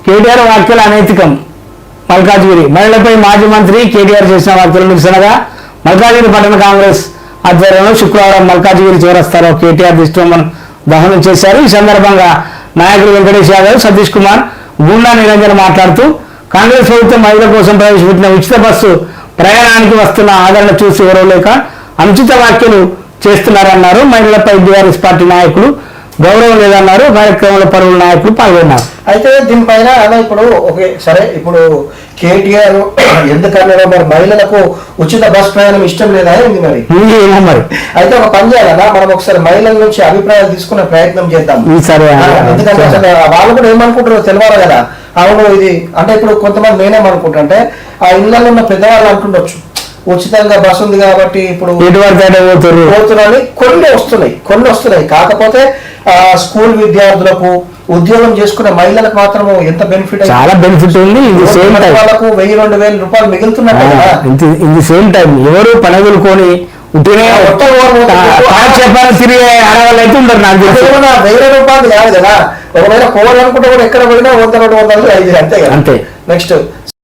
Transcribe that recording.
కేటీఆర్ వ్యాఖ్యలు అనైతికం. మల్కాజ్గిరి మహిళలపై మాజీ మంత్రి కేటీఆర్ చేసిన వ్యాఖ్యలు నిరసనగా మల్కాజ్గిరి పట్టణ కాంగ్రెస్ ఆధ్వర్యంలో శుక్రవారం మల్కాజ్గిరి చౌరస్తాలో కేటీఆర్ దిష్టిబొమ్మను దహనం చేశారు. ఈ సందర్భంగా నాయకులు వెంకటేష్ యాదవ్, సతీష్ కుమార్, గుండా నిరంజన్ మాట్లాడుతూ కాంగ్రెస్ ప్రభుత్వం మహిళల కోసం ప్రవేశపెట్టిన ఉచిత బస్సు ప్రయాణానికి వస్తున్న ఆదరణ చూసి ఎవరో లేక అనుచిత వ్యాఖ్యలు చేస్తున్నారన్నారు. మహిళలపై బీఆర్ఎస్ పార్టీ నాయకులు గౌరవం లేదన్నారు. కార్యక్రమంలో పలువురు నాయకులు పాల్గొన్నారు. అయితే దీనిపైన ఇప్పుడు ఓకే సరే, ఇప్పుడు కేటీఆర్ ఎందుకన్నా మరి మహిళలకు ఉచిత బస్ ప్రయాణం ఇష్టం లేదా ఏంది మరి? మరి అయితే ఒక పని చేయాలన్నా, మనం ఒకసారి మహిళల నుంచి అభిప్రాయాలు తీసుకునే ప్రయత్నం చేద్దాం. ఎందుకంటే అసలు వాళ్ళు కూడా ఏమనుకుంటారో తెలియాలి కదా. అవును ఇది అంటే ఇప్పుడు కొంతమంది నేనేమనుకుంటా అంటే ఆ ఇళ్లలో ఉన్న పెద్దవాళ్ళు అంటుండొచ్చు ఉచితంగా బస్సు ఉంది కాబట్టి ఇప్పుడు పోతున్నాయి, కొన్ని వస్తున్నాయి. కాకపోతే స్కూల్ విద్యార్థులకు, ఉద్యోగం చేసుకునే మహిళలకు మాత్రం ఎంత బెనిఫిట్, చాలా బెనిఫిట్ ఉంది. వాళ్ళకు 1000-2000 రూపాయలు మిగులుతున్నట్టు కదా. ఇన్ సేమ్ టైం ఎవరు పనగులుకొని చెప్పాలి తిరిగే ఆడవాళ్ళు అయితే ఉండరు. నాకు 1000 రూపాయలు కాదు కదా. ఒకవేళ పోవాలనుకుంటే కూడా ఎక్కడ పోయినా 100-200 అంతే కదా. అంతే. నెక్స్ట్